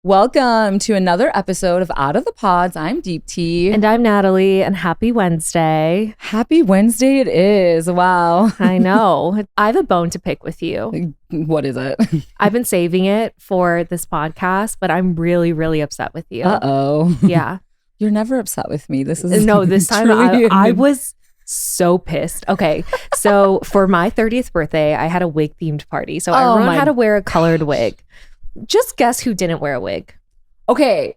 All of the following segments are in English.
Welcome to another episode of Out of the Pods. I'm Deepti. And I'm Natalie, and happy Wednesday. Happy Wednesday it is. Wow. I know. I have a bone to pick with you. What is it? I've been saving it for this podcast, but I'm really, really upset with you. Uh-oh. Yeah. You're never upset with me. This is No, this time I was so pissed. Okay. So for my 30th birthday, I had a wig themed party. So everyone had to wear a colored wig. Just guess who didn't wear a wig. Okay.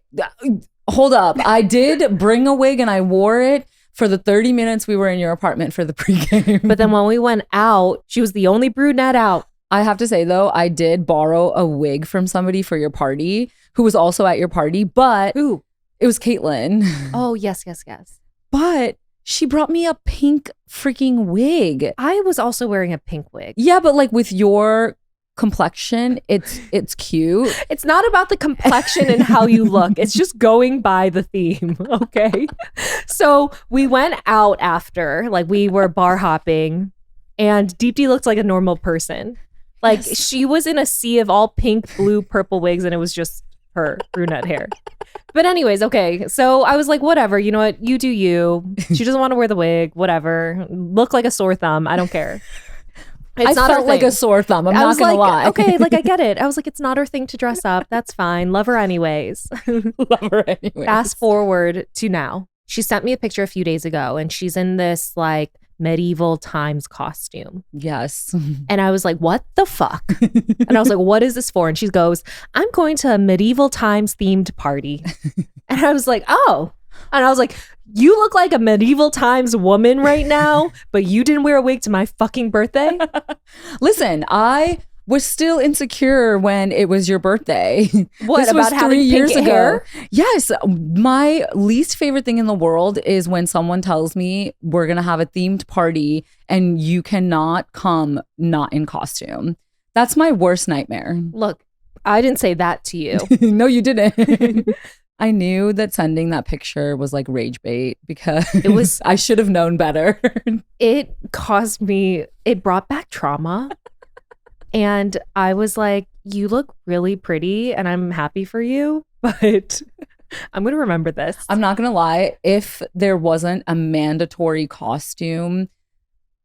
Hold up. I did bring a wig and I wore it for the 30 minutes we were in your apartment for the pregame. But then when we went out, she was the only brunette out. I have to say, though, I did borrow a wig from somebody for your party who was also at your party, but Ooh. It was Caitlin. Oh, yes. But she brought me a pink freaking wig. I was also wearing a pink wig. Yeah, but like with your complexion, it's cute. It's not about the complexion and how you look. It's just going by the theme. Okay. So we went out after, like we were bar hopping, and Deepti looked like a normal person. Like she was in a sea of all pink, blue, purple wigs, and it was just her brunette hair. But anyways, okay. So I was like, whatever, you know what? You do you. She doesn't want to wear the wig, whatever. Look like a sore thumb. I don't care. I felt like a sore thumb. I'm not going to lie. Okay, like I get it. I was like, it's not her thing to dress up. That's fine. Love her anyways. Love her anyways. Fast forward to now. She sent me a picture a few days ago and she's in this like medieval times costume. Yes. And I was like, what the fuck? And I was like, what is this for? And she goes, I'm going to a medieval times themed party. And I was like, oh. And I was like, you look like a medieval times woman right now, but you didn't wear a wig to my fucking birthday? Listen, I was still insecure when it was your birthday. What, this about was having 3 years pink ago? hair? Yes. My least favorite thing in the world is when someone tells me we're going to have a themed party and you cannot come not in costume. That's my worst nightmare. Look, I didn't say that to you. No, you didn't. I knew that sending that picture was like rage bait because it was. I should have known better. It brought back trauma. And I was like, you look really pretty and I'm happy for you, but I'm going to remember this. I'm not going to lie. If there wasn't a mandatory costume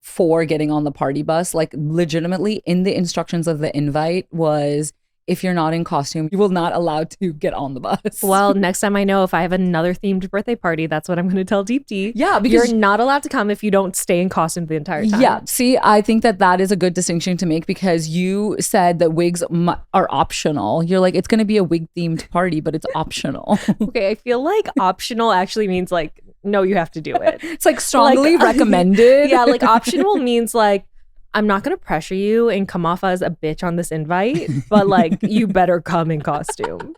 for getting on the party bus, like legitimately in the instructions of the invite was, if you're not in costume, you will not allowed to get on the bus. Well, next time I know if I have another themed birthday party, that's what I'm going to tell Deepti. Yeah, because you're not allowed to come if you don't stay in costume the entire time. Yeah, see, I think that is a good distinction to make because you said that wigs are optional. You're like, it's going to be a wig themed party, but it's optional. Okay, I feel like optional actually means like, no, you have to do it. It's like strongly recommended. Yeah, like optional means like, I'm not going to pressure you and come off as a bitch on this invite, but like you better come in costume.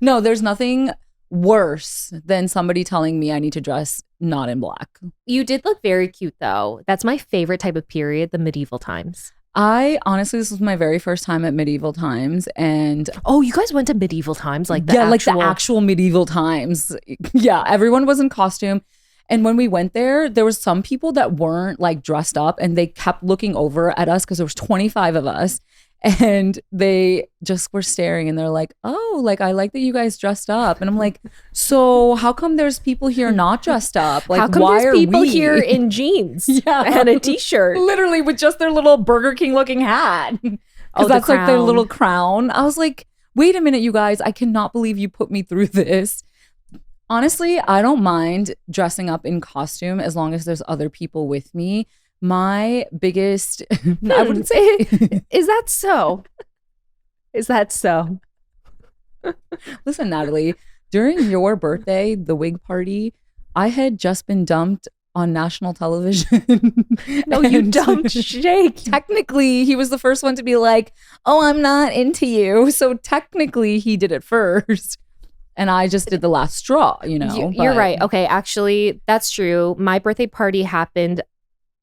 No, there's nothing worse than somebody telling me I need to dress not in black. You did look very cute though. That's my favorite type of period, the medieval times. Honestly, this was my very first time at medieval times and oh, you guys went to medieval times? Like the actual medieval times. Yeah, everyone was in costume. And when we went there was some people that weren't like dressed up and they kept looking over at us because there was 25 of us and they just were staring and they're like, oh, like I like that you guys dressed up. And I'm like, so how come there's people here not dressed up? Like, how come why there's are people we here in jeans and a t-shirt? Literally with just their little Burger King looking hat. Because that's like their little crown. I was like, wait a minute, you guys, I cannot believe you put me through this. Honestly, I don't mind dressing up in costume as long as there's other people with me. My biggest, I wouldn't say, is that so? Is that so? Listen, Natalie, during your birthday, the wig party, I had just been dumped on national television. No, you dumped Shake. Technically, he was the first one to be like, oh, I'm not into you. So technically, he did it first. And I just did the last straw, you know. You're right. Okay, actually, that's true. My birthday party happened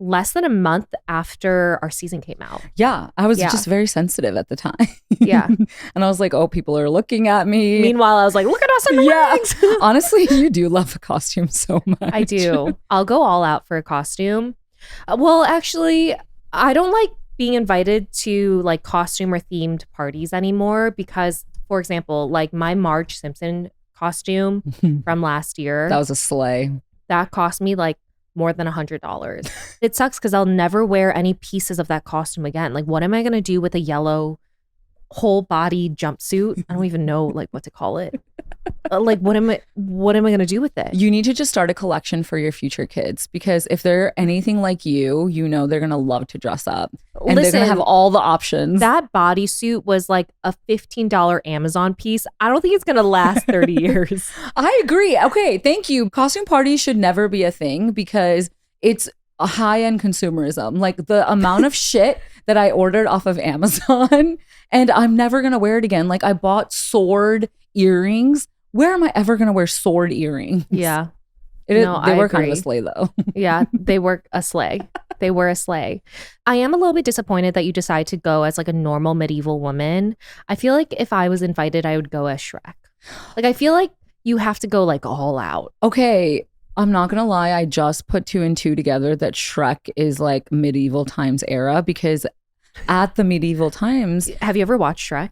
less than a month after our season came out. Yeah, I was just very sensitive at the time. Yeah. And I was like, oh, people are looking at me. Meanwhile, I was like, look at us in the wigs. Honestly, you do love a costume so much. I do. I'll go all out for a costume. Well, actually, I don't like being invited to like costume or themed parties anymore because for example, like my Marge Simpson costume from last year. That was a sleigh. That cost me like more than $100. It sucks because I'll never wear any pieces of that costume again. Like, what am I going to do with a yellow whole body jumpsuit? I don't even know like what to call it. Like, what am I going to do with it? You need to just start a collection for your future kids, because if they're anything like you, they're going to love to dress up and they're going to have all the options. That bodysuit was like a $15 Amazon piece. I don't think it's going to last 30 years. I agree. Okay, thank you. Costume parties should never be a thing because it's a high-end consumerism. Like the amount of shit that I ordered off of Amazon and I'm never going to wear it again. Like I bought sword earrings. Where am I ever going to wear sword earrings? Yeah. They were kind of a sleigh though. Yeah, they were a sleigh. They were a sleigh. I am a little bit disappointed that you decided to go as like a normal medieval woman. I feel like if I was invited, I would go as Shrek. Like I feel like you have to go like all out. Okay, I'm not going to lie. I just put 2 and 2 together that Shrek is like medieval times era, because at the medieval times. Have you ever watched Shrek?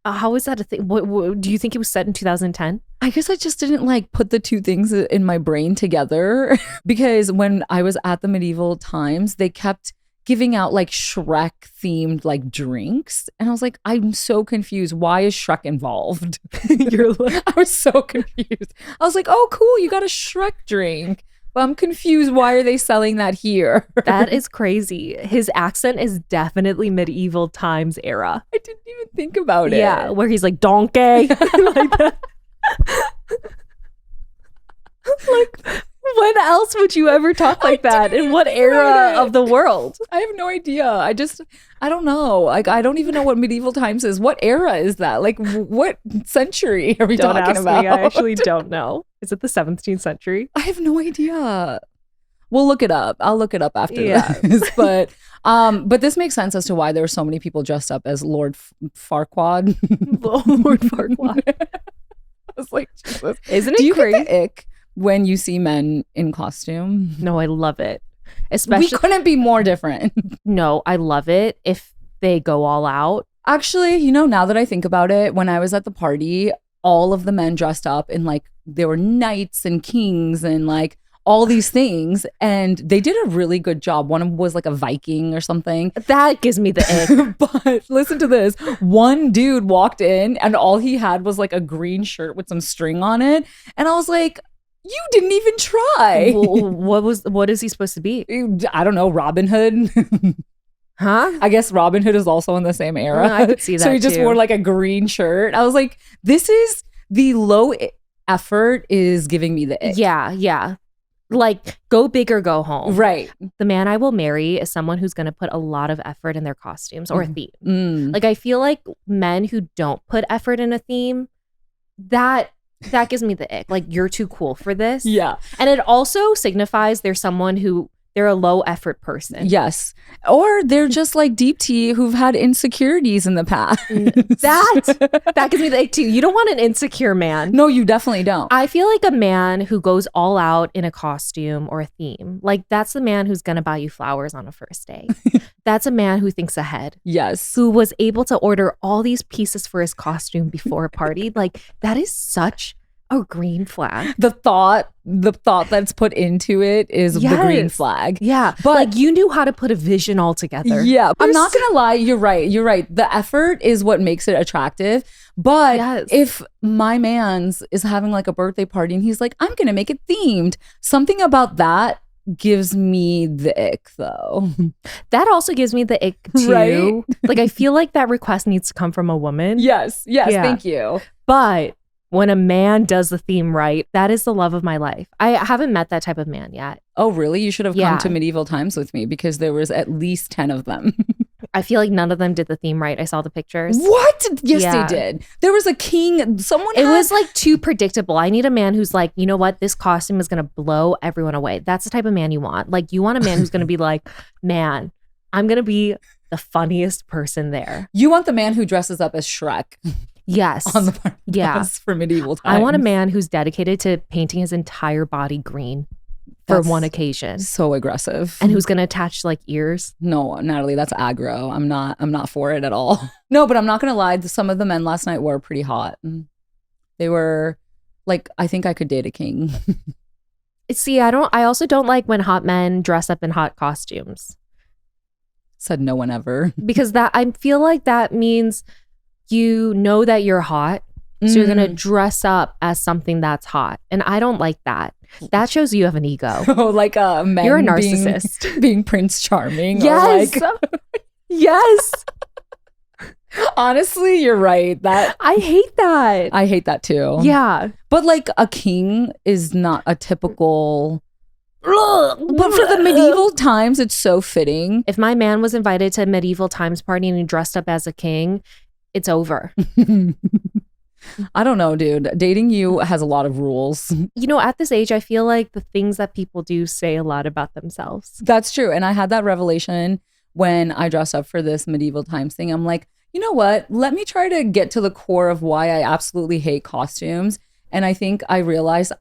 How is that a thing? What do you think it was set in 2010? I guess I just didn't like put the two things in my brain together because when I was at the medieval times, they kept giving out like Shrek themed like drinks. And I was like, I'm so confused. Why is Shrek involved? I was so confused. I was like, oh, cool. You got a Shrek drink. But I'm confused. Why are they selling that here? That is crazy. His accent is definitely medieval times era. I didn't even think about it. Yeah, where he's like, donkey. Like that. Like, when else would you ever talk like that? In what era of the world? I have no idea. I don't know. Like, I don't even know what medieval times is. What era is that? Like, what century are we talking about? Me. I actually don't know. Is it the 17th century? I have no idea. We'll look it up. I'll look it up after this. But this makes sense as to why there were so many people dressed up as Lord Farquaad. Lord Farquaad. I was like, Jesus. Isn't it Do you crazy? get the ick when you see men in costume? No, I love it. Especially, we couldn't be more different. No, I love it if they go all out. Actually, now that I think about it, when I was at the party, all of the men dressed up in like, there were knights and kings and like all these things, and they did a really good job. One of them was like a Viking or something. That gives me the ick. But listen to this. One dude walked in and all he had was like a green shirt with some string on it. And I was like, you didn't even try. What is he supposed to be? I don't know, Robin Hood. Huh? I guess Robin Hood is also in the same era. I could see that. So he just wore like a green shirt. I was like, this is the low effort is giving me the ick. Yeah. Like, go big or go home. Right. The man I will marry is someone who's going to put a lot of effort in their costumes or a theme. Like, I feel like men who don't put effort in a theme, that gives me the ick. Like, you're too cool for this. Yeah. And it also signifies they're someone who, they're a low effort person. Yes. Or they're just like Deepti who've had insecurities in the past. That gives me the ick too. You don't want an insecure man. No, you definitely don't. I feel like a man who goes all out in a costume or a theme, like that's the man who's going to buy you flowers on a first date. That's a man who thinks ahead. Yes. Who was able to order all these pieces for his costume before a party. Like, that is such a green flag. The thought that's put into it is the green flag. Yeah. But like, you knew how to put a vision all together. Yeah. I'm not going to lie. You're right. The effort is what makes it attractive. But if my man's is having like a birthday party and he's like, I'm going to make it themed, something about that gives me the ick though. That also gives me the ick too. Right? Like, I feel like that request needs to come from a woman. Yes. Yeah. Thank you. But when a man does the theme right, that is the love of my life. I haven't met that type of man yet. Oh, really? You should have come to medieval times with me because there was at least 10 of them. I feel like none of them did the theme right. I saw the pictures. What? Yes, they did. There was a king. It was like too predictable. I need a man who's like, you know what? This costume is going to blow everyone away. That's the type of man you want. Like, you want a man who's going to be like, man, I'm going to be the funniest person there. You want the man who dresses up as Shrek. Yes. On the party bus for medieval times. I want a man who's dedicated to painting his entire body green. for That's one occasion. So aggressive. And who's going to attach like ears? No, Natalie, that's aggro. I'm not for it at all. No, but I'm not going to lie. Some of the men last night were pretty hot. They were like, I think I could date a king. See, I also don't like when hot men dress up in hot costumes. Said no one ever. Because I feel like that means you know that you're hot. So you're going to dress up as something that's hot. And I don't like that. That shows you have an ego. Oh, like men you're a narcissist. Being Prince Charming. Yes. Or like, yes. Honestly, you're right. I hate that. I hate that too. Yeah. But like a king is not a typical... But for the medieval times, it's so fitting. If my man was invited to a medieval times party and he dressed up as a king, it's over. I don't know, dude. Dating you has a lot of rules. You know, at this age, I feel like the things that people do say a lot about themselves. That's true. And I had that revelation when I dressed up for this medieval times thing. I'm like, you know what? Let me try to get to the core of why I absolutely hate costumes. And I think I realized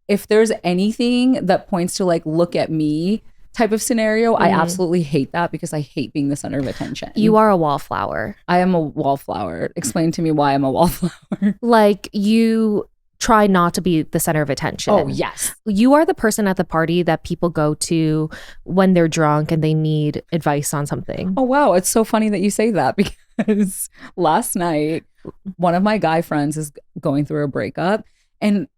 if there's anything that points to like, look at me type of scenario, I absolutely hate that because I hate being the center of attention. You are a wallflower. I am a wallflower. Explain to me why I'm a wallflower. Like you try not to be the center of attention. Oh, yes. You are the person at the party that people go to when they're drunk and they need advice on something. Oh, wow. It's so funny that you say that because last night, one of my guy friends is going through a breakup and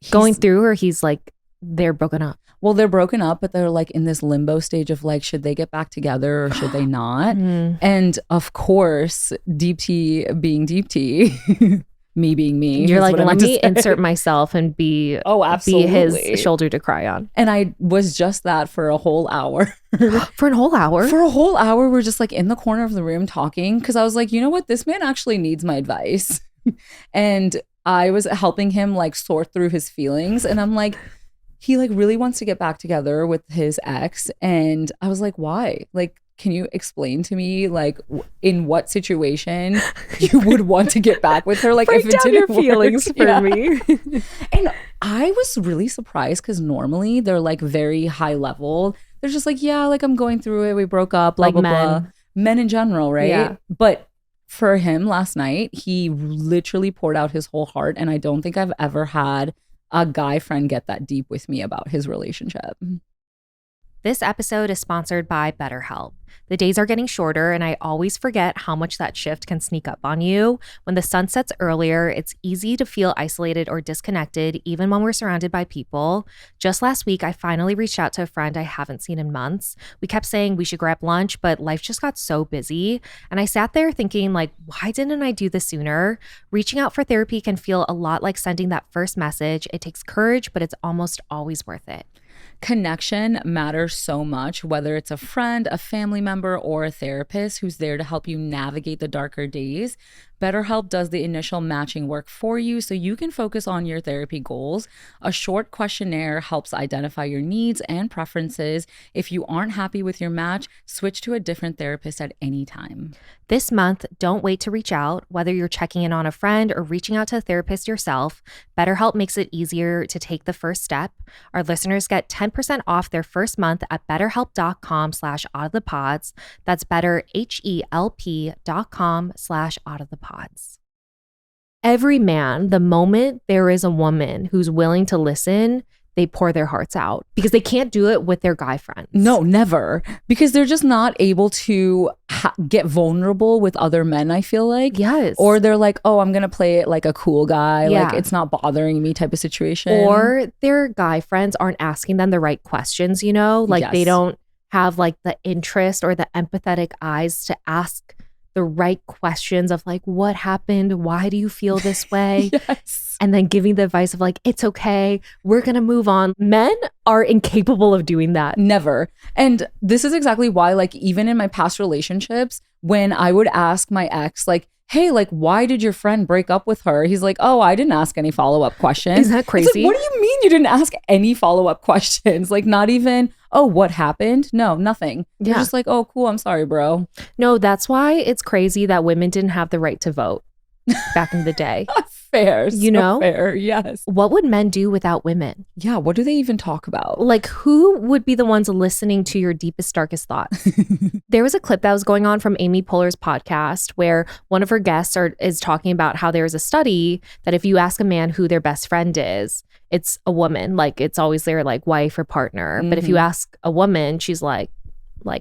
going through, or he's like, they're broken up. Well, they're broken up, but they're like in this limbo stage of like, should they get back together or should they not? And of course, Deepti being Deepti, me being me. You're like, let me insert myself and be his shoulder to cry on. And I was just that for a whole hour. For a whole hour? For a whole hour, we're just like in the corner of the room talking because I was like, you know what? This man actually needs my advice. And I was helping him like sort through his feelings. And I'm like, he like really wants to get back together with his ex. And I was like, why? Like, can you explain to me like in what situation you would want to get back with her? Like, break if it down didn't your feelings work, for me. And I was really surprised because normally they're like very high level. They're just like, yeah, like I'm going through it. We broke up, blah, like blah, men. blah. Men in general, right? Yeah. But for him last night, he literally poured out his whole heart. And I don't think I've ever had a guy friend get that deep with me about his relationship. This episode is sponsored by BetterHelp. The days are getting shorter, and I always forget how much that shift can sneak up on you. When the sun sets earlier, it's easy to feel isolated or disconnected, even when we're surrounded by people. Just last week, I finally reached out to a friend I haven't seen in months. We kept saying we should grab lunch, but life just got so busy. And I sat there thinking, like, why didn't I do this sooner? Reaching out for therapy can feel a lot like sending that first message. It takes courage, but it's almost always worth it. Connection matters so much, whether it's a friend, a family member, or a therapist who's there to help you navigate the darker days. BetterHelp does the initial matching work for you so you can focus on your therapy goals. A short questionnaire helps identify your needs and preferences. If you aren't happy with your match, switch to a different therapist at any time. This month, don't wait to reach out. Whether you're checking in on a friend or reaching out to a therapist yourself, BetterHelp makes it easier to take the first step. Our listeners get 10% off their first month at betterhelp.com/outofthepods. That's betterhelp.com/outofthepods. Every man, the moment there is a woman who's willing to listen, they pour their hearts out because they can't do it with their guy friends. No, never. Because they're just not able to get vulnerable with other men, I feel like. Yes. Or they're like, oh, I'm going to play it like a cool guy. Yeah. Like it's not bothering me type of situation. Or their guy friends aren't asking them the right questions, you know? Like they don't have like the interest or the empathetic eyes to ask the right questions of like, what happened? Why do you feel this way? Yes. And then giving the advice of like, it's okay. We're going to move on. Men are incapable of doing that. Never. And this is exactly why, like, even in my past relationships, when I would ask my ex, like, hey, like, why did your friend break up with her? He's like, oh, I didn't ask any follow-up questions. Isn't that crazy? It's like, what do you mean you didn't ask any follow-up questions? Like, not even, oh, what happened? No, nothing. You're just like, oh, cool. I'm sorry, bro. No, that's why it's crazy that women didn't have the right to vote back in the day. Fair. You so know? fair. Yes. What would men do without women? Yeah. What do they even talk about? Like, who would be the ones listening to your deepest, darkest thoughts? There was a clip that was going on from Amy Poehler's podcast where one of her guests is talking about how there's a study that if you ask a man who their best friend is, it's a woman. Like, it's always their like wife or partner. But if you ask a woman, she's like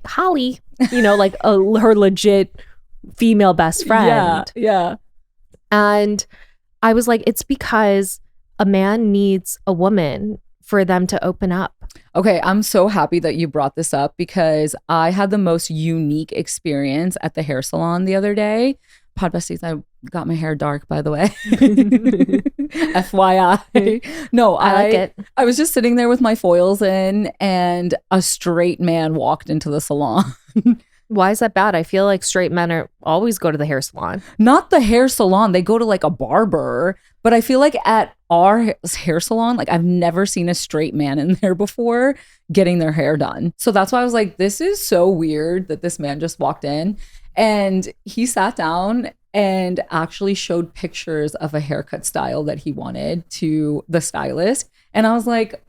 Holly, you know, like her legit female best friend. Yeah. And I was like, it's because a man needs a woman for them to open up. Okay, I'm so happy that you brought this up because I had the most unique experience at the hair salon the other day. Pod besties, I got my hair dark, by the way. FYI. No, I like it. I was just sitting there with my foils in and a straight man walked into the salon. Why is that bad? I feel like straight men always go to the hair salon. Not the hair salon. They go to like a barber. But I feel like at our hair salon, like I've never seen a straight man in there before getting their hair done. So that's why I was like, this is so weird that this man just walked in. And he sat down and actually showed pictures of a haircut style that he wanted to the stylist. And I was like,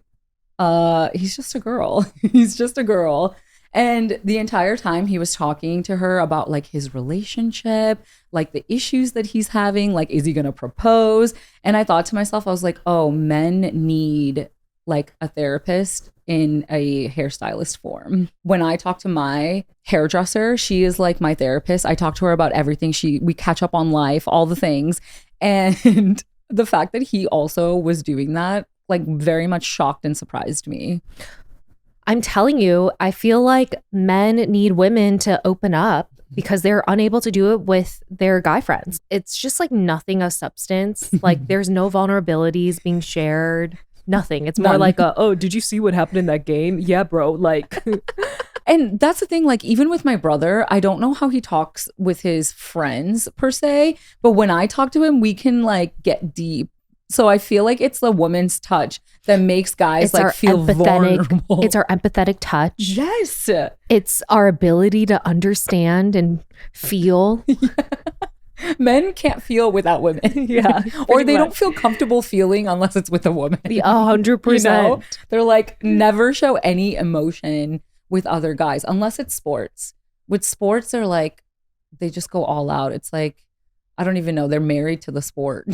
he's just a girl. He's just a girl. And the entire time he was talking to her about like his relationship, like the issues that he's having, like, is he going to propose? And I thought to myself, I was like, oh, men need like a therapist in a hairstylist form. When I talk to my hairdresser, she is like my therapist. I talk to her about everything. We catch up on life, all the things. And the fact that he also was doing that, like, very much shocked and surprised me. I'm telling you, I feel like men need women to open up because they're unable to do it with their guy friends. It's just like nothing of substance. Like there's no vulnerabilities being shared. Nothing. It's more like oh, did you see what happened in that game? Yeah, bro. Like, and that's the thing. Like, even with my brother, I don't know how he talks with his friends per se, but when I talk to him, we can like get deep. So I feel like it's the woman's touch that makes guys like feel vulnerable. It's our empathetic touch. Yes. It's our ability to understand and feel. Yeah. Men can't feel without women. Yeah. Or they don't feel comfortable feeling unless it's with a woman. 100%. You know? They're like, never show any emotion with other guys unless it's sports. With sports, they're like, they just go all out. It's like, I don't even know. They're married to the sport.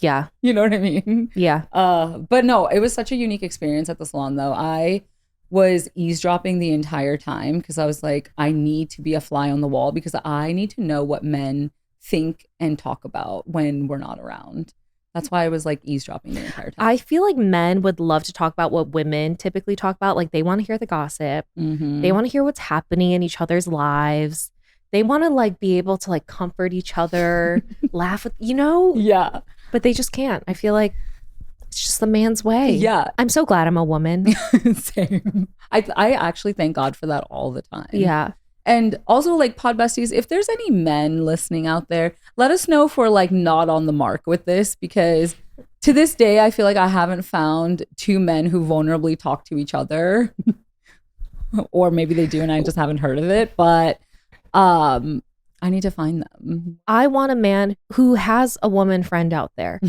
Yeah. You know what I mean? Yeah. But no, it was such a unique experience at the salon though. I was eavesdropping the entire time because I was like, I need to be a fly on the wall because I need to know what men think and talk about when we're not around. That's why I was like eavesdropping the entire time. I feel like men would love to talk about what women typically talk about. Like they want to hear the gossip. Mm-hmm. They want to hear what's happening in each other's lives. They want to like be able to like comfort each other, laugh with, you know? Yeah. But they just can't. I feel like it's just the man's way. Yeah. I'm so glad I'm a woman. Same. I actually thank God for that all the time. Yeah. And also like pod besties, if there's any men listening out there, let us know if we're like not on the mark with this because to this day, I feel like I haven't found two men who vulnerably talk to each other. Or maybe they do and I just haven't heard of it. But I need to find them. I want a man who has a woman friend out there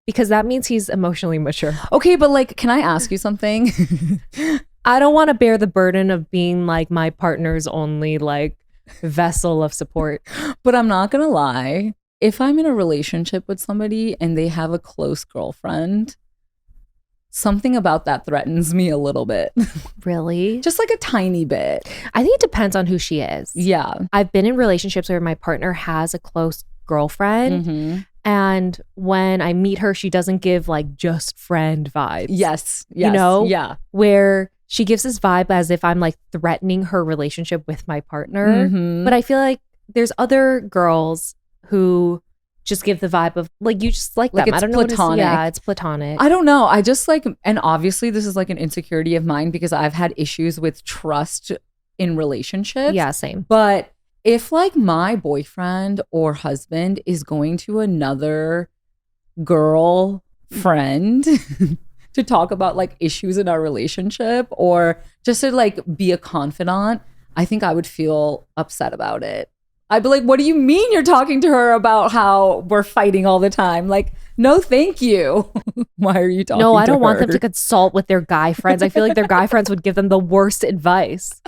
because that means he's emotionally mature. Okay, but like, can I ask you something? I don't want to bear the burden of being like my partner's only like vessel of support. But I'm not gonna lie. If I'm in a relationship with somebody and they have a close girlfriend, something about that threatens me a little bit. Really? Just like a tiny bit. I think it depends on who she is. Yeah. I've been in relationships where my partner has a close girlfriend. Mm-hmm. And when I meet her, she doesn't give like just friend vibes. Yes. You know? Yeah. Where she gives this vibe as if I'm like threatening her relationship with my partner. Mm-hmm. But I feel like there's other girls who just give the vibe of like you just like them. It's I don't know platonic. what yeah, it's platonic. I don't know. I just like, and obviously this is like an insecurity of mine because I've had issues with trust in relationships. Yeah, same. But if like my boyfriend or husband is going to another girl friend to talk about like issues in our relationship or just to like be a confidant, I think I would feel upset about it. I'd be like, what do you mean you're talking to her about how we're fighting all the time? Like, no, thank you. Why are you talking to her? No, I don't want them to consult with their guy friends. I feel like their guy friends would give them the worst advice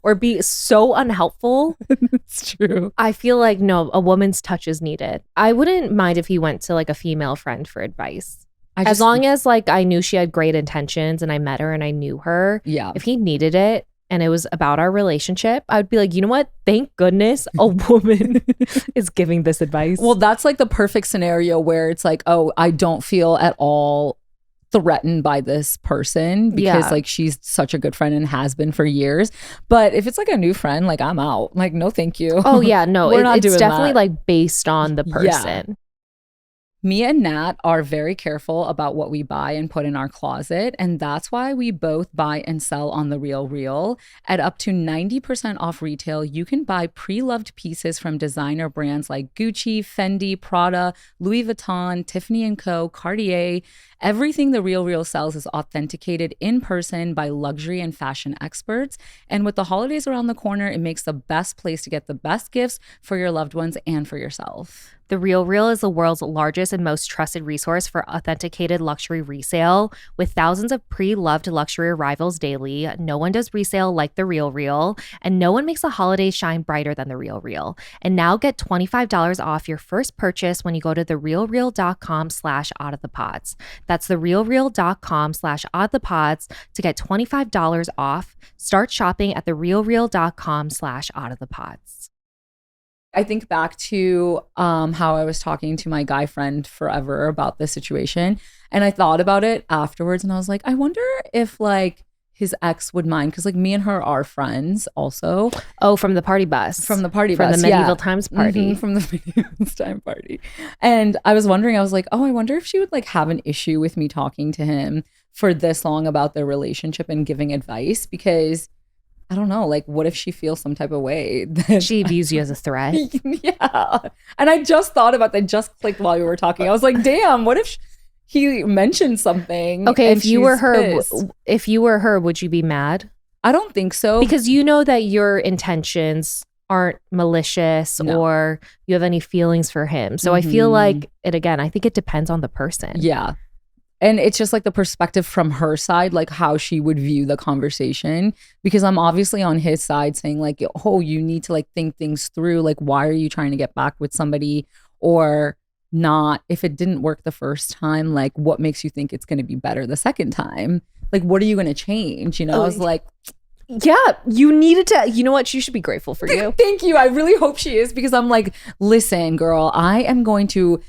or be so unhelpful. It's true. I feel like, no, a woman's touch is needed. I wouldn't mind if he went to like a female friend for advice. As long as like I knew she had great intentions and I met her and I knew her. Yeah. If he needed it and it was about our relationship, I would be like, you know what? Thank goodness a woman is giving this advice. Well, that's like the perfect scenario where it's like, oh, I don't feel at all threatened by this person because like she's such a good friend and has been for years. But if it's like a new friend, like I'm out. Like, no, thank you. Oh yeah, no, it's definitely that. like based on the person. Yeah. Me and Nat are very careful about what we buy and put in our closet, and that's why we both buy and sell on The RealReal. At up to 90% off retail, you can buy pre-loved pieces from designer brands like Gucci, Fendi, Prada, Louis Vuitton, Tiffany & Co., Cartier. Everything The RealReal sells is authenticated in person by luxury and fashion experts. And with the holidays around the corner, it makes the best place to get the best gifts for your loved ones and for yourself. The RealReal is the world's largest and most trusted resource for authenticated luxury resale. With thousands of pre-loved luxury arrivals daily, no one does resale like The RealReal, and no one makes the holidays shine brighter than The RealReal. And now get $25 off your first purchase when you go to therealreal.com/outofthepods. That's therealreal.com/outofthepods to get $25 off. Start shopping at therealreal.com/outofthepods. I think back to how I was talking to my guy friend forever about this situation. And I thought about it afterwards and I was like, I wonder if like his ex would mind. Cause like me and her are friends also. Oh, from the party bus. From the party from bus. From the medieval times party. From the medieval time party. And I was wondering, I was like, oh, I wonder if she would like have an issue with me talking to him for this long about their relationship and giving advice. Because I don't know, like, what if she feels some type of way? That she views you as a threat. Yeah. And I just thought about that, just clicked while you were talking. I was like, damn, what if he mentioned something? Okay, if you were her, would you be mad? I don't think so. Because you know that your intentions aren't malicious or you have any feelings for him. So I feel like, and again, I think it depends on the person. Yeah. And it's just like the perspective from her side, like how she would view the conversation. Because I'm obviously on his side saying like, oh, you need to like think things through. Like, why are you trying to get back with somebody or not? If it didn't work the first time, like what makes you think it's going to be better the second time? Like, what are you going to change? You know, I was like, yeah, you needed to, you know what? She should be grateful for you. Thank you. I really hope she is, because I'm like, listen, girl, I am going to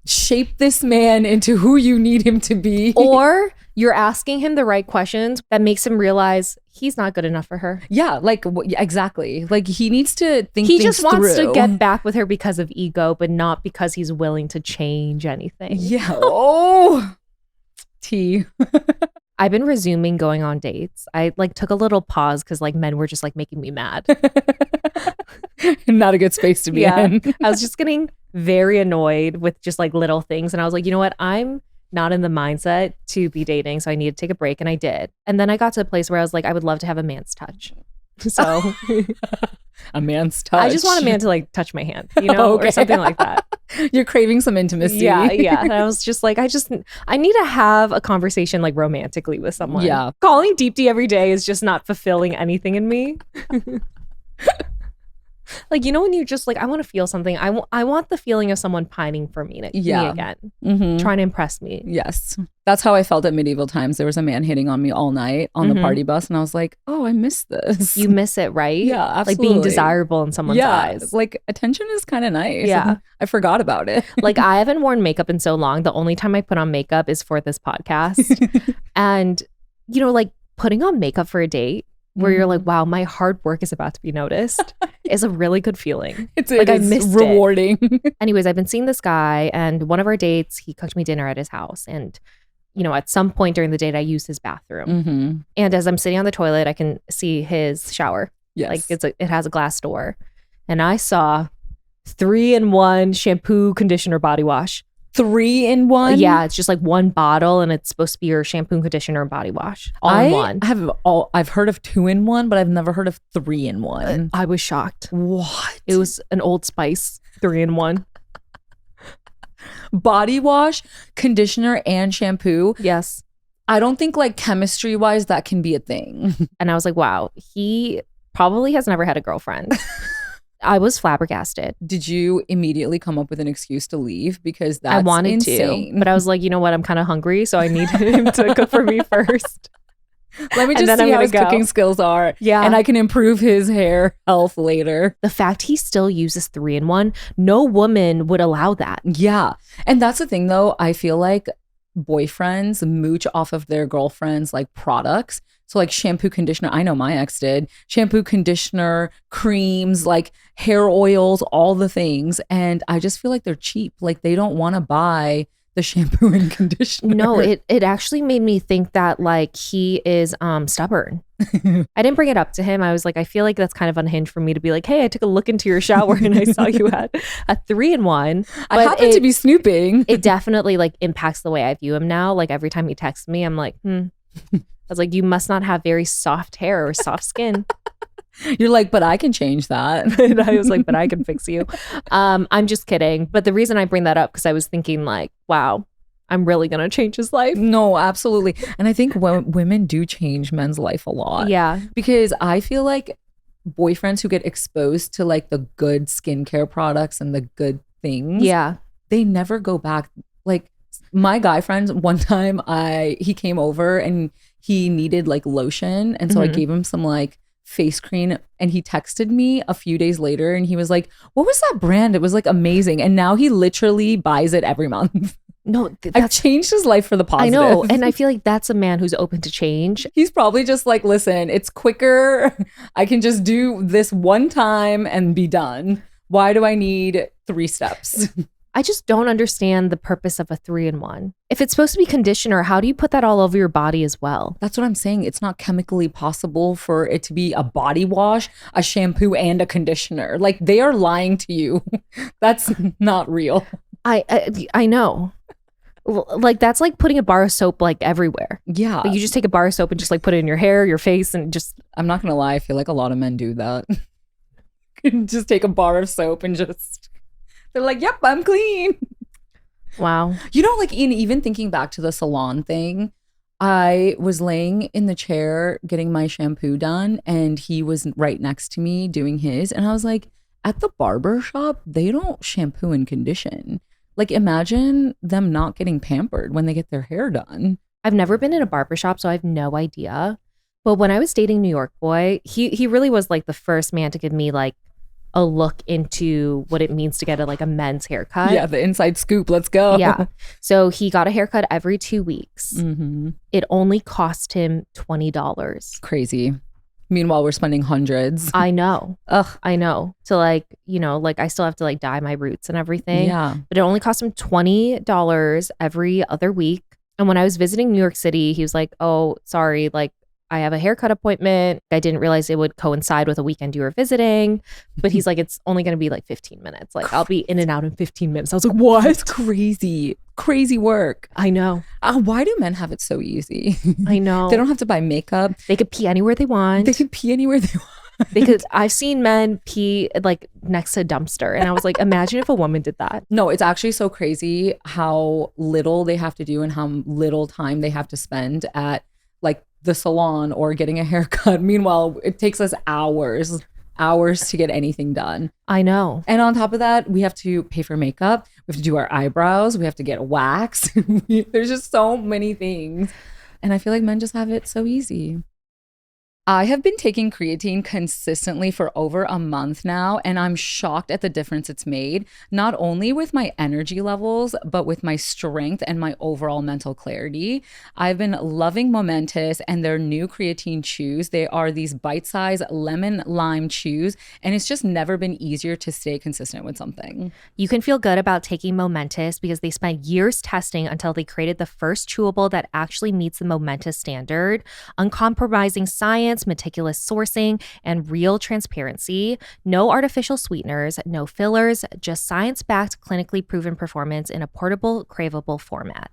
shape this man into who you need him to be. Or you're asking him the right questions that makes him realize he's not good enough for her. Yeah, like exactly. Like he needs to think he things just wants through. To get back with her because of ego, but not because he's willing to change anything. Yeah. Oh, tea. I've been resuming going on dates. I like took a little pause because like men were just like making me mad. Not a good space to be in. I was just getting very annoyed with just like little things. And I was like, you know what? I'm not in the mindset to be dating. So I need to take a break. And I did. And then I got to a place where I was like, I would love to have a man's touch. So a man's touch. I just want a man to like touch my hand, you know, or something like that. You're craving some intimacy. Yeah. And I was just like, I need to have a conversation like romantically with someone. Yeah. Calling Deepti every day is just not fulfilling anything in me. Like, you know, when you just like, I want to feel something. I want the feeling of someone pining for me, me again, trying to impress me. Yes. That's how I felt at medieval times. There was a man hitting on me all night on the party bus. And I was like, oh, I miss this. You miss it, right? Yeah, absolutely. Like being desirable in someone's eyes. Like attention is kind of nice. Yeah. I forgot about it. Like I haven't worn makeup in so long. The only time I put on makeup is for this podcast. And, you know, like putting on makeup for a date where you're like, wow, my hard work is about to be noticed is a really good feeling. It's like I missed rewarding. Anyways, I've been seeing this guy, and one of our dates, he cooked me dinner at his house. And, you know, at some point during the date, I used his bathroom. And as I'm sitting on the toilet, I can see his shower. Yes. Like it has a glass door. And I saw 3-in-1 shampoo, conditioner, body wash. 3-in-1? Yeah, it's just like one bottle and it's supposed to be your shampoo and conditioner and body wash all in one. I've heard of 2-in-1, but I've never heard of 3-in-1. I was shocked. What? It was an Old Spice 3-in-1. Body wash, conditioner, and shampoo. Yes. I don't think like chemistry wise that can be a thing. And I was like, wow, he probably has never had a girlfriend. I was flabbergasted. Did you immediately come up with an excuse to leave? Because that's I wanted insane. to, but I was like, you know what? I'm kind of hungry, so I need him to cook for me first. Let me just see how his cooking skills are. Yeah. And I can improve his hair health later. The fact he still uses 3-in-1, no woman would allow that. Yeah. And that's the thing though. I feel like boyfriends mooch off of their girlfriends like products. So like shampoo, conditioner, I know my ex did. Shampoo, conditioner, creams, like hair oils, all the things. And I just feel like they're cheap. Like they don't want to buy the shampoo and conditioner. No, it actually made me think that like he is stubborn. I didn't bring it up to him. I was like, I feel like that's kind of unhinged for me to be like, hey, I took a look into your shower and I saw you had a 3-in-1. I happened to be snooping. It definitely like impacts the way I view him now. Like every time he texts me, I'm like, I was like, you must not have very soft hair or soft skin. You're like, but I can change that. And I was like, but I can fix you. I'm just kidding. But the reason I bring that up, because I was thinking like, wow, I'm really going to change his life. No, absolutely. And I think women do change men's life a lot. Yeah. Because I feel like boyfriends who get exposed to like the good skincare products and the good things, yeah, they never go back. Like my guy friend, one time he came over and he needed like lotion. And so I gave him some like face cream and he texted me a few days later and he was like, what was that brand? It was like amazing. And now he literally buys it every month. No, I've changed his life for the positive. I know. And I feel like that's a man who's open to change. He's probably just like, listen, it's quicker. I can just do this one time and be done. Why do I need 3 steps? I just don't understand the purpose of a 3-in-1. If it's supposed to be conditioner, how do you put that all over your body as well? That's what I'm saying. It's not chemically possible for it to be a body wash, a shampoo, and a conditioner. Like they are lying to you. That's not real. I know. Like that's like putting a bar of soap like everywhere. Yeah. Like you just take a bar of soap and just like put it in your hair, your face, and just. I'm not going to lie. I feel like a lot of men do that. Just take a bar of soap and just. They're like, yep, I'm clean. Wow. You know, like even thinking back to the salon thing, I was laying in the chair getting my shampoo done and he was right next to me doing his. And I was like, at the barber shop, they don't shampoo and condition. Like imagine them not getting pampered when they get their hair done. I've never been in a barbershop, so I have no idea. But when I was dating New York Boy, he really was like the first man to give me like a look into what it means to get a men's haircut. Yeah, the inside scoop. Let's go. Yeah. So he got a haircut every 2 weeks. Mm-hmm. It only cost him $20. Crazy. Meanwhile, we're spending hundreds. I know. Ugh. I know. To I still have to dye my roots and everything. Yeah. But it only cost him $20 every other week. And when I was visiting New York City, he was like, oh, sorry, I have a haircut appointment. I didn't realize it would coincide with a weekend you were visiting. But he's like, it's only going to be 15 minutes. I'll be in and out in 15 minutes. I was like, what? That's crazy. Crazy work. I know. Why do men have it so easy? I know. They don't have to buy makeup. They could pee anywhere they want. They can pee anywhere they want. Because I've seen men pee next to a dumpster. And I was like, imagine if a woman did that. No, it's actually so crazy how little they have to do and how little time they have to spend at the salon or getting a haircut. Meanwhile, it takes us hours to get anything done. I know. And on top of that, we have to pay for makeup. We have to do our eyebrows. We have to get wax. There's just so many things. And I feel like men just have it so easy. I have been taking creatine consistently for over a month now, and I'm shocked at the difference it's made, not only with my energy levels, but with my strength and my overall mental clarity. I've been loving Momentous and their new creatine chews. They are these bite-sized lemon lime chews, and it's just never been easier to stay consistent with something. You can feel good about taking Momentous because they spent years testing until they created the first chewable that actually meets the Momentous standard. Uncompromising science, ingredients, meticulous sourcing, and real transparency. No artificial sweeteners, no fillers, just science-backed, clinically proven performance in a portable, craveable format.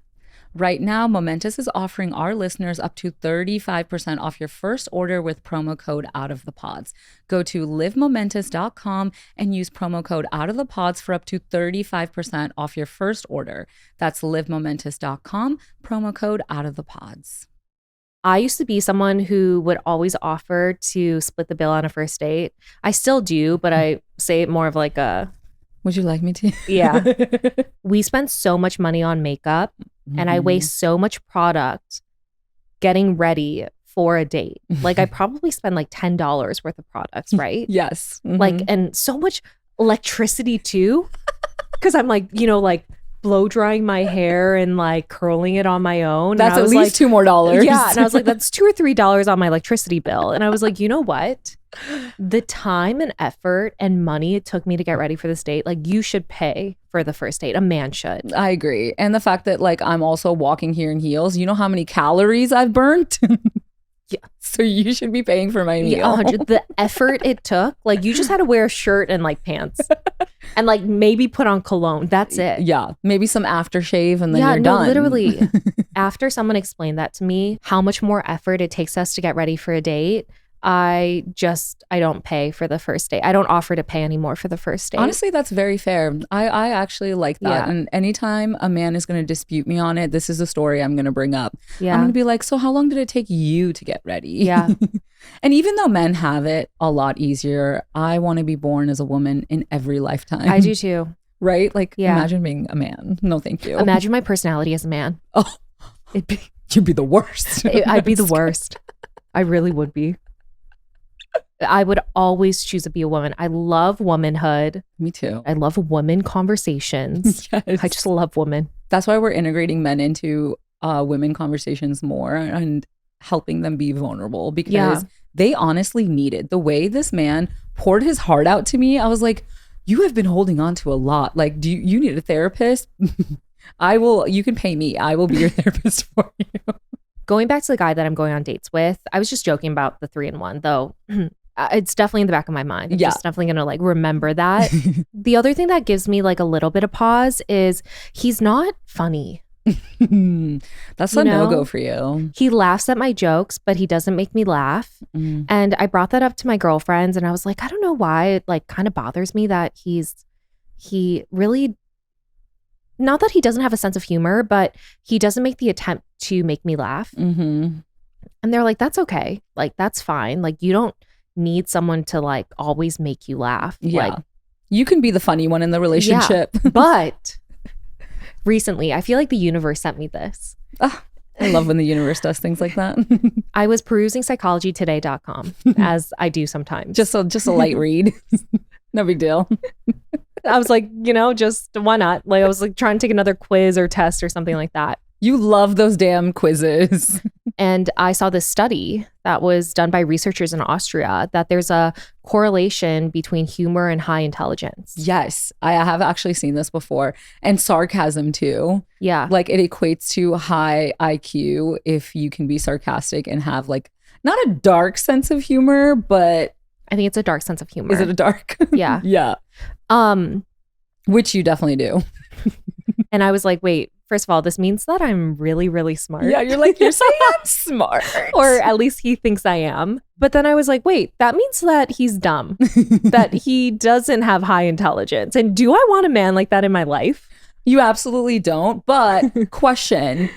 Right now, Momentous is offering our listeners up to 35% off your first order with promo code Out of the Pods. Go to livemomentous.com and use promo code Out of the Pods for up to 35% off your first order. That's livemomentous.com, promo code Out of the Pods. I used to be someone who would always offer to split the bill on a first date. I still do, but I say it more of like a... Would you like me to? Yeah. We spend so much money on makeup and I waste so much product getting ready for a date. Like I probably spend like $10 worth of products, right? Yes. Like, and so much electricity too. Cause I'm like, you know, like blow drying my hair and like curling it on my own. That's at least $2 more. Yeah. And I was like, that's $2 or $3 on my electricity bill. And I was like, you know what? The time and effort and money it took me to get ready for this date, like you should pay for the first date. A man should. I agree. And the fact that like I'm also walking here in heels, you know how many calories I've burnt? Yeah. So you should be paying for my meal. 100. The effort it took, like you just had to wear a shirt and like pants and like maybe put on cologne. That's it. Yeah. Maybe some aftershave and then you're done. Literally. After someone explained that to me, how much more effort it takes us to get ready for a date, I don't pay for the first date. I don't offer to pay anymore for the first date. Honestly, that's very fair. I actually like that. Yeah. And anytime a man is going to dispute me on it, this is a story I'm going to bring up. Yeah. I'm going to be like, so how long did it take you to get ready? Yeah. And even though men have it a lot easier, I want to be born as a woman in every lifetime. I do too. Right? Like, Yeah. imagine being a man. No, thank you. Imagine my personality as a man. Oh, you'd be the worst. I'd be the worst. I really would be. I would always choose to be a woman. I love womanhood. Me too. I love women conversations. Yes. I just love women. That's why we're integrating men into women conversations more and helping them be vulnerable because they honestly need it. The way this man poured his heart out to me, I was like, you have been holding on to a lot. Like, do you need a therapist? You can pay me. I will be your therapist for you. Going back to the guy that I'm going on dates with, I was just joking about the 3-in-1 though. It's definitely in the back of my mind. I'm just definitely going to like remember that. The other thing that gives me like a little bit of pause is he's not funny. That's a no-go for you. He laughs at my jokes, but he doesn't make me laugh. And I brought that up to my girlfriends and I was like, I don't know why it like kind of bothers me that he really, not that he doesn't have a sense of humor, but he doesn't make the attempt to make me laugh. And they're like, that's okay. Like, that's fine. Like, you don't need someone to like always make you laugh. Yeah. Like, you can be the funny one in the relationship. Yeah, but recently, I feel like the universe sent me this. I love when the universe does things like that. I was perusing psychologytoday.com as I do sometimes. Just a light read. No big deal. I was like, you know, just why not? Like I was like trying to take another quiz or test or something like that. You love those damn quizzes. And I saw this study that was done by researchers in Austria that there's a correlation between humor and high intelligence. Yes, I have actually seen this before. And sarcasm too. Yeah. Like it equates to high IQ if you can be sarcastic and have like not a dark sense of humor, but I think it's a dark sense of humor. Is it a dark? Yeah. Yeah. Which you definitely do. And I was like, wait, first of all, this means that I'm really, really smart. Yeah, you're like, you're saying I'm smart. Or at least he thinks I am. But then I was like, wait, that means that he's dumb, that he doesn't have high intelligence. And do I want a man like that in my life? You absolutely don't. But question,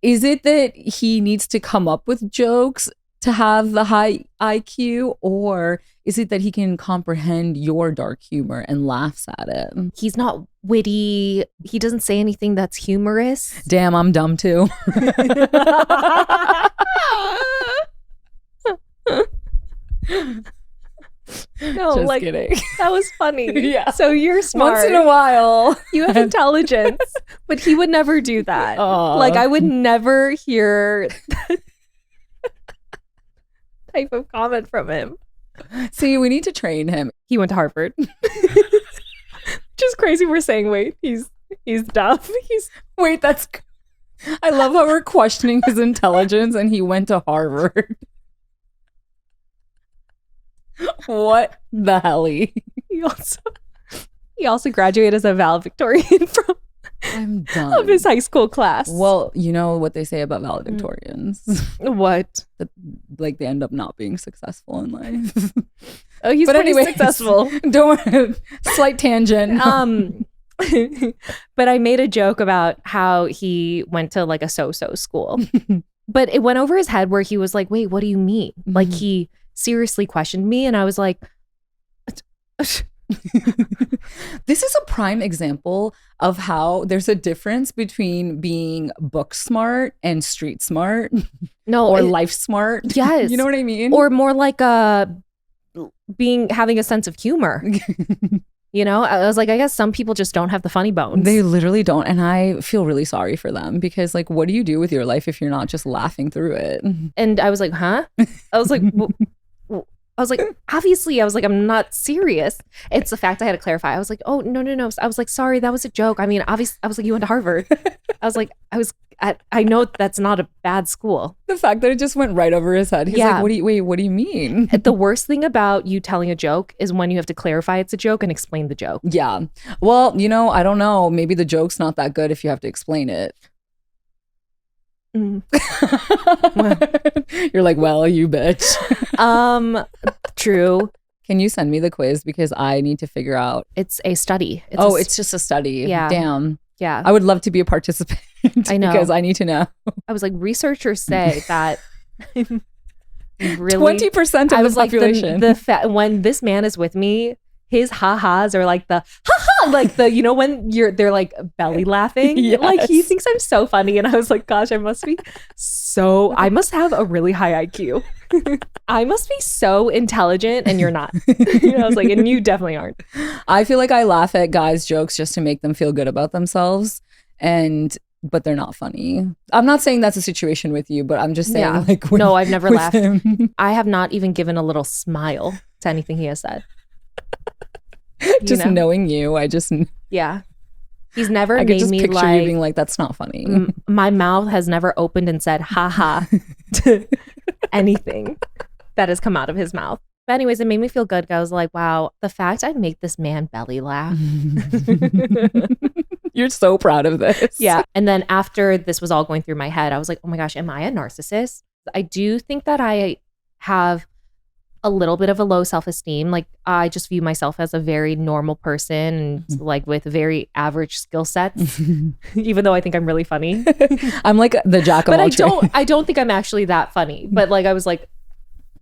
is it that he needs to come up with jokes to have the high IQ, or is it that he can comprehend your dark humor and laughs at it? He's not witty. He doesn't say anything that's humorous. Damn, I'm dumb too. No, just like kidding. That was funny. Yeah. So you're smart. Once in a while. You have intelligence, but he would never do that. Like I would never hear that type of comment from him. See, we need to train him. He went to Harvard. Just crazy. We're saying, wait, he's dumb. Wait, that's. I love how we're questioning his intelligence, and he went to Harvard. What the hell? He also graduated as a valedictorian from I'm done. of his high school class. Well, you know what they say about valedictorians. What? That, like, they end up not being successful in life. Oh, he's But pretty anyways, successful. Don't worry. Slight tangent. But I made a joke about how he went to like a so-so school. But it went over his head where he was like, wait, what do you mean? Like, he seriously questioned me, and I was like, this is a prime example of how there's a difference between being book smart and street smart. No, or life smart. Yes. You know what I mean? Or more like having a sense of humor. You know, I was like, I guess some people just don't have the funny bones. They literally don't. And I feel really sorry for them because, like, what do you do with your life if you're not just laughing through it? And I was like, huh? I was like, obviously, I was like, I'm not serious. It's the fact I had to clarify. I was like, oh, no. I was like, sorry, that was a joke. I mean, obviously, I was like, you went to Harvard. I was like, I know that's not a bad school. The fact that it just went right over his head. He's like, what do you mean? The worst thing about you telling a joke is when you have to clarify it's a joke and explain the joke. Yeah. Well, you know, I don't know. Maybe the joke's not that good if you have to explain it. You're like, well, you bitch. True. Can you send me the quiz because I need to figure out? It's a study. It's just a study. Yeah. Damn. Yeah. I would love to be a participant. I know. Because I need to know. I was like, researchers say that really 20% of the population. When this man is with me, his ha-has are like the ha-ha, like the, you know, when they're like belly laughing. Yes. Like, he thinks I'm so funny. And I was like, gosh, I must have a really high IQ. I must be so intelligent and you're not. You know, I was like, and you definitely aren't. I feel like I laugh at guys' jokes just to make them feel good about themselves. But they're not funny. I'm not saying that's a situation with you, but I'm just saying like no, I've never laughed. Him. I have not even given a little smile to anything he has said. Just knowing you, yeah. He's never I could made just me picture like you being like, that's not funny. My mouth has never opened and said ha ha to anything that has come out of his mouth. But anyways, it made me feel good. I was like, wow, the fact I make this man belly laugh. You're so proud of this. Yeah. And then after this was all going through my head, I was like, oh my gosh, am I a narcissist? I do think that I have a little bit of a low self-esteem. Like, I just view myself as a very normal person, like with very average skill sets, even though I think I'm really funny. I'm like the jack of all trades. But I don't think I'm actually that funny. But like, I was like,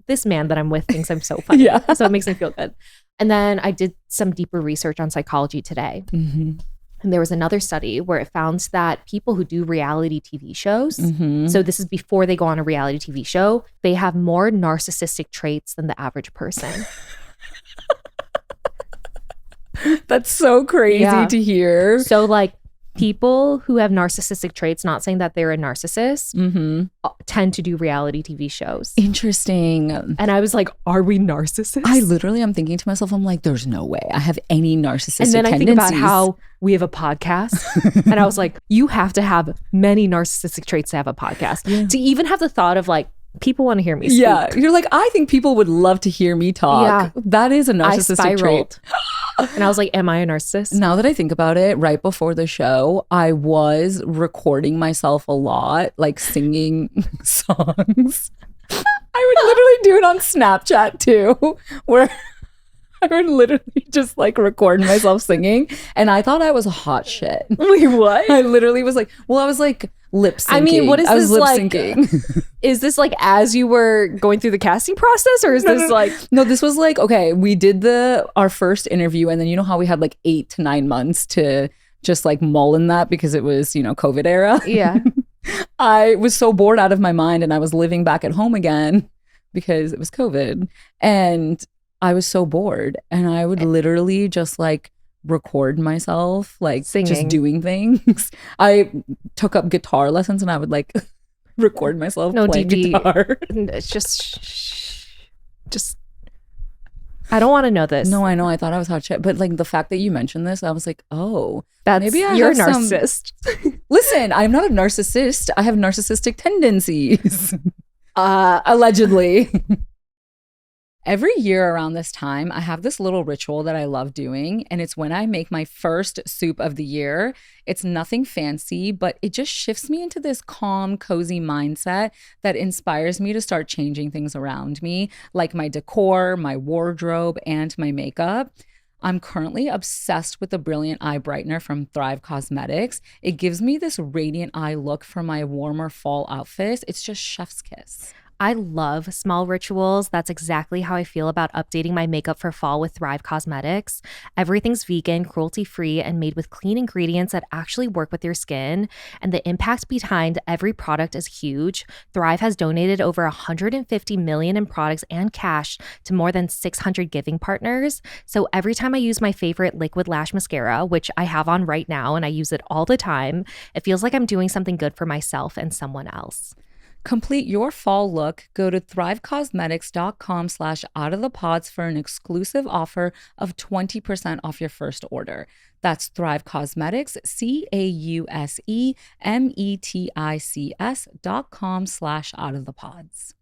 this man that I'm with thinks I'm so funny. Yeah. So it makes me feel good. And then I did some deeper research on psychology today. Mm-hmm. And there was another study where it found that people who do reality TV shows, so this is before they go on a reality TV show, they have more narcissistic traits than the average person. That's so crazy to hear. So like, people who have narcissistic traits, not saying that they're a narcissist, tend to do reality TV shows. Interesting. And I was like, are we narcissists? I literally am thinking to myself, I'm like, there's no way I have any narcissistic tendencies. And then I think about how we have a podcast. And I was like, you have to have many narcissistic traits to have a podcast. Yeah. To even have the thought of like, people want to hear me speak. Yeah. You're like, I think people would love to hear me talk. Yeah. That is a narcissistic trait. And I was like, am I a narcissist? Now that I think about it, right before the show, I was recording myself a lot, like singing songs. I would literally do it on Snapchat too, where I would literally just like record myself singing. And I thought I was hot shit. Wait, what? I literally was like, well, I was like lip syncing. I mean, what is this lip syncing? Is this like as you were going through the casting process, or is this like? No, this was like, okay, we did our first interview, and then you know how we had like 8 to 9 months to just like mull in that because it was, you know, COVID era. Yeah. I was so bored out of my mind, and I was living back at home again because it was COVID, and I was so bored, and I would literally just like record myself like singing, just doing things. I took up guitar lessons, and I would like record myself playing guitar. It's just I don't want to know this. No, I know. I thought I was hot shit, but like the fact that you mentioned this, I was like, oh, maybe you're a narcissist. Listen, I'm not a narcissist. I have narcissistic tendencies. Allegedly. Every year around this time, I have this little ritual that I love doing, and it's when I make my first soup of the year. It's nothing fancy, but it just shifts me into this calm, cozy mindset that inspires me to start changing things around me, like my decor, my wardrobe, and my makeup. I'm currently obsessed with the Brilliant Eye Brightener from Thrive Cosmetics. It gives me this radiant eye look for my warmer fall outfits. It's just chef's kiss. I love small rituals. That's exactly how I feel about updating my makeup for fall with Thrive Cosmetics. Everything's vegan, cruelty-free, and made with clean ingredients that actually work with your skin. And the impact behind every product is huge. Thrive has donated over $150 million in products and cash to more than 600 giving partners. So every time I use my favorite liquid lash mascara, which I have on right now and I use it all the time, it feels like I'm doing something good for myself and someone else. Complete your fall look. Go to thrivecosmetics.com/outofthepods for an exclusive offer of 20% off your first order. That's Thrive Cosmetics, CAUSEMETICS.com/outofthepods.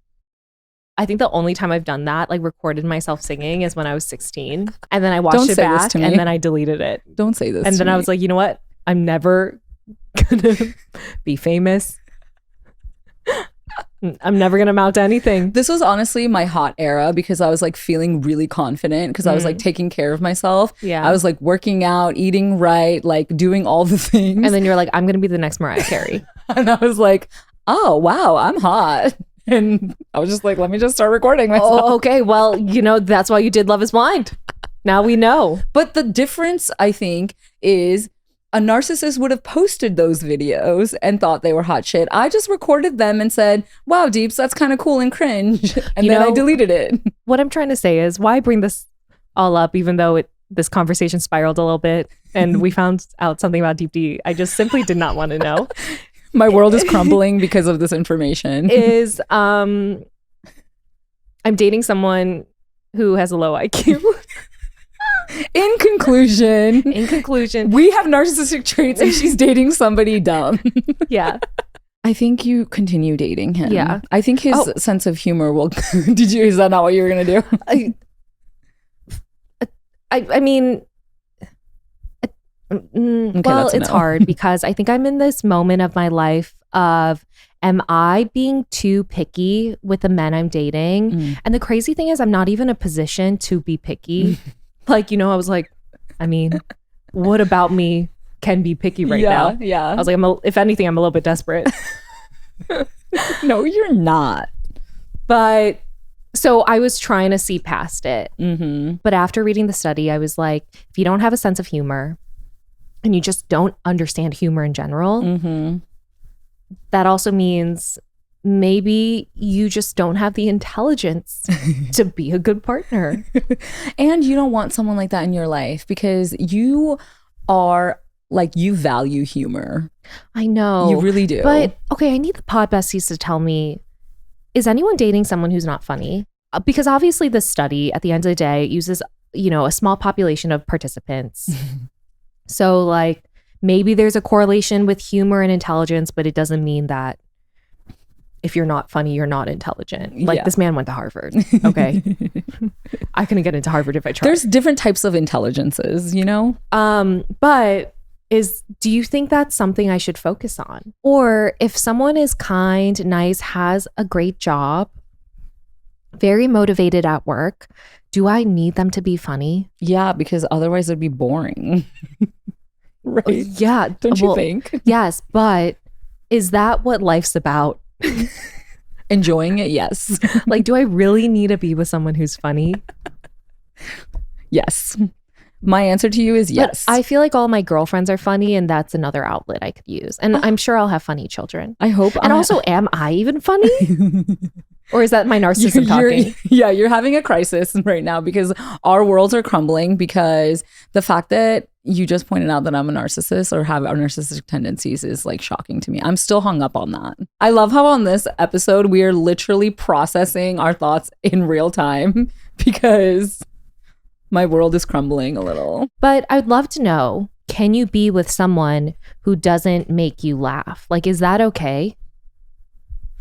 I think the only time I've done that, like recorded myself singing, is when I was 16. And then I watched it back and then I deleted it. Don't say this. And then I was like, you know what? I'm never gonna be famous. I'm never going to amount to anything. This was honestly my hot era because I was like feeling really confident because I was like taking care of myself. Yeah. I was like working out, eating right, like doing all the things. And then you're like, I'm going to be the next Mariah Carey. And I was like, oh, wow, I'm hot. And I was just like, let me just start recording myself. Oh, okay. Well, you know, that's why you did Love is Blind. Now we know. But the difference, I think, is a narcissist would have posted those videos and thought they were hot shit. I just recorded them and said, wow, Deeps, that's kind of cool and cringe. And then I deleted it. What I'm trying to say is, why bring this all up, even though this conversation spiraled a little bit and we found out something about Deepti I just simply did not want to know. My world is crumbling because of this information. I'm dating someone who has a low IQ. In conclusion, we have narcissistic traits and she's dating somebody dumb. Yeah. I think you continue dating him. Yeah. I think his sense of humor will... Is that not what you were going to do? I mean... Okay, well, it's hard because I think I'm in this moment of my life of, am I being too picky with the men I'm dating? And the crazy thing is, I'm not even in a position to be picky. Like, you know, I was like, I mean, what about me can be picky right now? Yeah. I was like, if anything, I'm a little bit desperate. No, you're not. But so I was trying to see past it. But after reading the study, I was like, if you don't have a sense of humor and you just don't understand humor in general, that also means maybe you just don't have the intelligence to be a good partner. And you don't want someone like that in your life because you are like, you value humor. I know. You really do. But okay, I need the pod besties to tell me, is anyone dating someone who's not funny? Because obviously this study at the end of the day uses, you know, a small population of participants. So like maybe there's a correlation with humor and intelligence, but it doesn't mean that if you're not funny, you're not intelligent. Like this man went to Harvard. Okay. I couldn't get into Harvard if I tried. There's different types of intelligences, you know? But do you think that's something I should focus on? Or if someone is kind, nice, has a great job, very motivated at work, do I need them to be funny? Yeah, because otherwise it'd be boring. Right? Yeah. Don't you think? Yes, but is that what life's about? Enjoying it, yes. Like, do I really need to be with someone who's funny? Yes. My answer to you is yes. But I feel like all my girlfriends are funny and that's another outlet I could use. And I'm sure I'll have funny children. I hope. And also, am I even funny? Or is that my narcissism talking? You're having a crisis right now because our worlds are crumbling because the fact that you just pointed out that I'm a narcissist or have narcissistic tendencies is like shocking to me. I'm still hung up on that. I love how on this episode, we are literally processing our thoughts in real time because my world is crumbling a little. But I'd love to know, can you be with someone who doesn't make you laugh? Like, is that okay?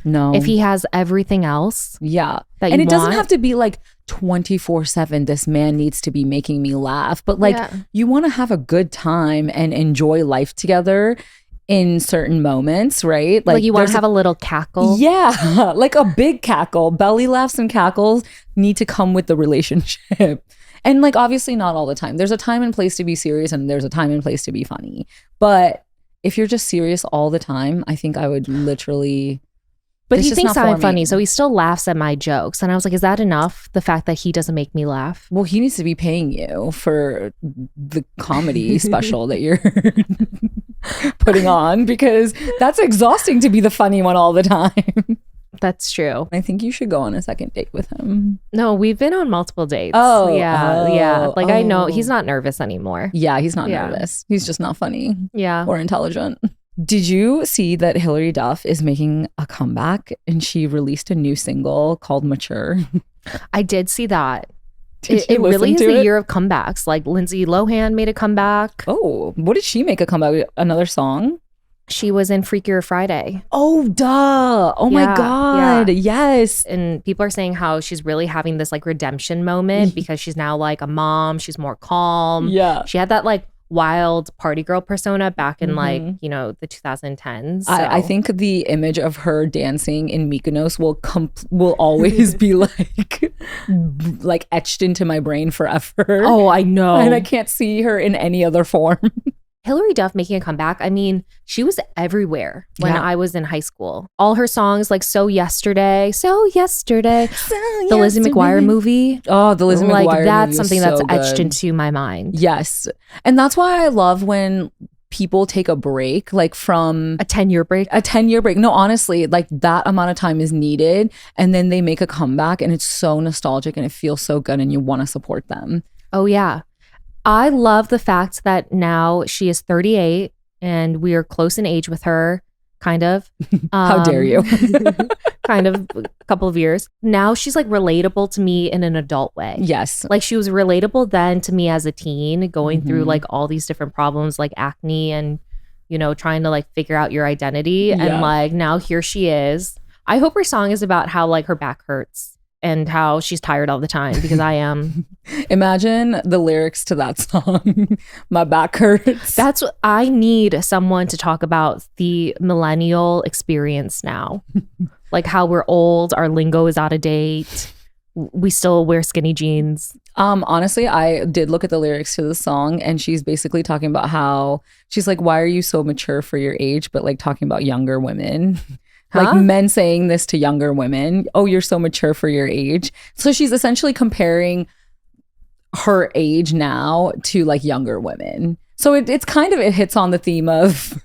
No. If he has everything else. Yeah. That And you it doesn't want. have to be like 24/7, this man needs to be making me laugh. But like you want to have a good time and enjoy life together in certain moments, right? Like you want to have a little cackle. Yeah. Like a big cackle. Belly laughs and cackles need to come with the relationship. And like obviously not all the time. There's a time and place to be serious and there's a time and place to be funny. But if you're just serious all the time, I think I would literally. But he thinks I'm funny, so he still laughs at my jokes. And I was like, is that enough? The fact that he doesn't make me laugh? Well, he needs to be paying you for the comedy special that you're putting on, because that's exhausting to be the funny one all the time. That's true. I think you should go on a second date with him. No, we've been on multiple dates. Yeah. Like I know he's not nervous anymore. Yeah, he's not nervous. He's just not funny. Yeah. Or intelligent. Did you see that Hilary Duff is making a comeback and she released a new single called Mature? I did see that. Did It you listen really is to a it? year of comebacks. Like Lindsay Lohan made a comeback. Oh, what did she make a comeback with? Another song? She was in Freakier Friday. Oh, duh. Oh my Yeah, God. yeah. Yes. And people are saying how she's really having this like redemption moment because she's now like a mom. She's more calm. Yeah. She had that like wild party girl persona back in like, you know, the 2010s. So. I think the image of her dancing in Mykonos will always be like etched into my brain forever. Oh, I know. And I can't see her in any other form. Hilary Duff making a comeback. I mean, she was everywhere when Yeah. I was in high school. All her songs like So Yesterday, the Lizzie McGuire movie. Oh, the Lizzie McGuire movie that's was something so that's etched good. into my mind. Yes. And that's why I love when people take a break, like from A 10-year break. a 10-year break. No, honestly, like that amount of time is needed. And then they make a comeback and it's so nostalgic and it feels so good and you want to support them. Oh, yeah. I love the fact that now she is 38 and we are close in age with her, kind of. How dare you? Kind of a couple of years. Now she's like relatable to me in an adult way. Yes. Like she was relatable then to me as a teen, going through like all these different problems like acne and, you know, trying to like figure out your identity. Yeah. And like now here she is. I hope her song is about how like her back hurts and how she's tired all the time, because I am. Imagine the lyrics to that song. My back hurts. That's what I need, someone to talk about the millennial experience now. Like how we're old, our lingo is out of date. We still wear skinny jeans. Honestly, I did look at the lyrics to the song and she's basically talking about how she's like, why are you so mature for your age? But like talking about younger women. Huh? Like men saying this to younger women. Oh, you're so mature for your age. So she's essentially comparing her age now to like younger women. So it's kind of, it hits on the theme of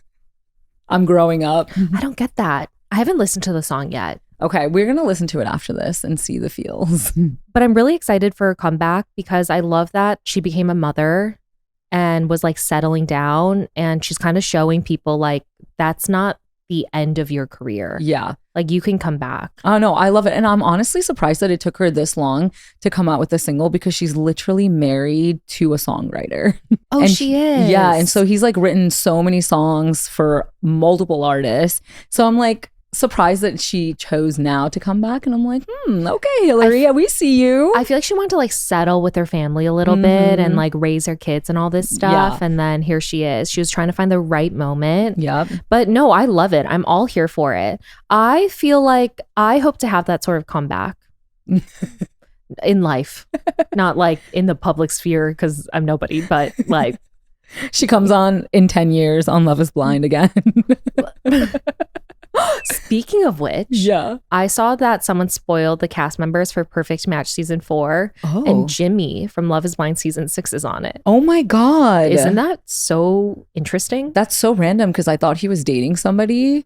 I'm growing up. I don't get that. I haven't listened to the song yet. Okay, we're going to listen to it after this and see the feels. But I'm really excited for her comeback because I love that she became a mother and was like settling down, and she's kind of showing people like that's not the end of your career. Yeah. Like you can come back. Oh no, I love it. And I'm honestly surprised that it took her this long to come out with a single, because she's literally married to a songwriter. Oh, And she is. Yeah. And so he's like written so many songs for multiple artists. So I'm like surprised that she chose now to come back. And I'm like, okay, Hillary, yeah, we see you. I feel like she wanted to like settle with her family a little bit and like raise her kids and all this stuff. Yeah. And then here she is. She was trying to find the right moment. Yep. But no, I love it. I'm all here for it. I feel like I hope to have that sort of comeback in life, not like in the public sphere because I'm nobody, but like. She comes on in 10 years on Love is Blind again. Speaking of which, Yeah. I saw that someone spoiled the cast members for Perfect Match season 4, Oh. and Jimmy from Love is Blind season 6 is on it. Oh my God. Isn't that so interesting? That's so random, because I thought he was dating somebody.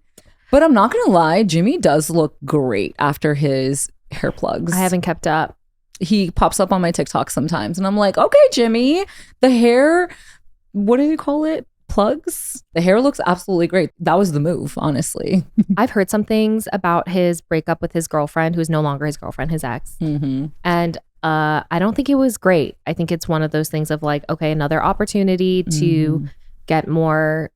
But I'm not going to lie, Jimmy does look great after his hair plugs. I haven't kept up. He pops up on my TikTok sometimes and I'm like, okay, Jimmy, the hair, what do you call it? Plugs? The hair looks absolutely great. That was the move, honestly. I've heard some things about his breakup with his girlfriend, who's no longer his girlfriend, his ex. Mm-hmm. And I don't think it was great. I think it's one of those things of like, okay, another opportunity to get more,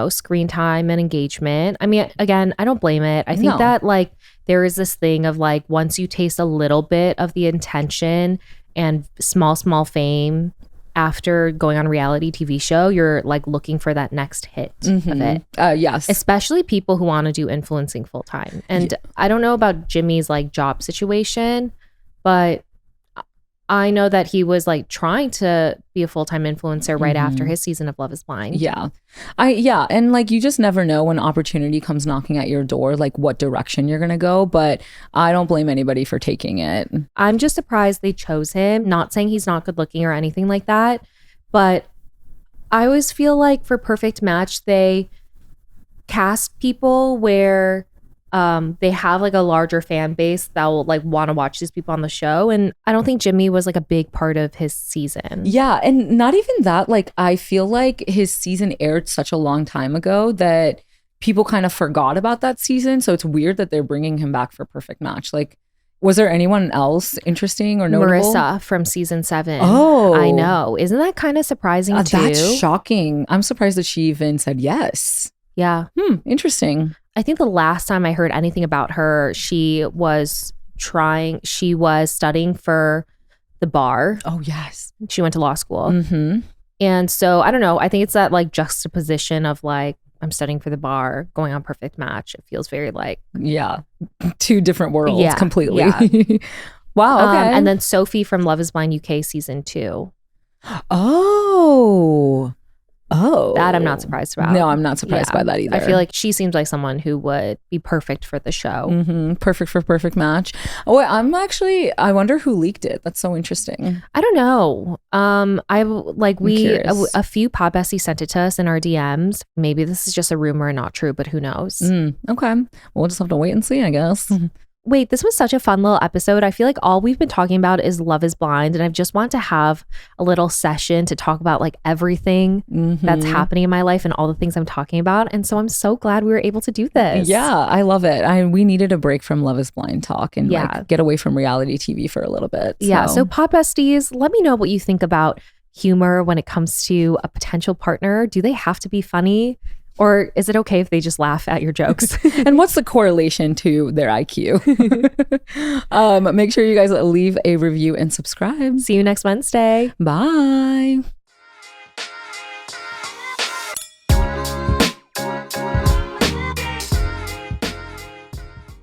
screen time and engagement. I mean, again, I don't blame it. I think No. that like there is this thing of like once you taste a little bit of the intention and small fame after going on a reality TV show, you're like looking for that next hit of it. Yes. Especially people who want to do influencing full time. And I don't know about Jimmy's like job situation, but I know that he was like trying to be a full-time influencer right after his season of Love is Blind. Yeah. And like you just never know when opportunity comes knocking at your door, like what direction you're going to go. But I don't blame anybody for taking it. I'm just surprised they chose him. Not saying he's not good looking or anything like that. But I always feel like for Perfect Match, they cast people where they have like a larger fan base that will like want to watch these people on the show. And I don't think Jimmy was like a big part of his season. Yeah. And not even that, like I feel like his season aired such a long time ago that people kind of forgot about that season. So it's weird that they're bringing him back for Perfect Match. Like, was there anyone else interesting or notable? Marissa from season 7. Oh. I know. Isn't that kind of surprising too? That's shocking. I'm surprised that she even said yes. Yeah. Interesting. I think the last time I heard anything about her, she was studying for the bar. Oh, yes. She went to law school. And so, I don't know. I think it's that like juxtaposition of like, I'm studying for the bar, going on Perfect Match. It feels very like... Yeah. Two different worlds completely. Yeah. Wow. Okay. And then Sophie from Love is Blind UK season 2. Oh, that I'm not surprised about. No, I'm not surprised by that either. I feel like she seems like someone who would be perfect for the show. Perfect for Perfect Match. Oh, I wonder who leaked it. That's so interesting. I don't know. A few pod besties sent it to us in our DMs. Maybe this is just a rumor and not true, but who knows? Okay. Well, we'll just have to wait and see, I guess. Wait, this was such a fun little episode. I feel like all we've been talking about is Love is Blind. And I just want to have a little session to talk about like everything that's happening in my life and all the things I'm talking about. And so I'm so glad we were able to do this. Yeah, I love it. We needed a break from Love is Blind talk and like get away from reality TV for a little bit. Yeah. So pod besties, let me know what you think about humor when it comes to a potential partner. Do they have to be funny? Or is it okay if they just laugh at your jokes? And what's the correlation to their IQ? Make sure you guys leave a review and subscribe. See you next Wednesday. Bye.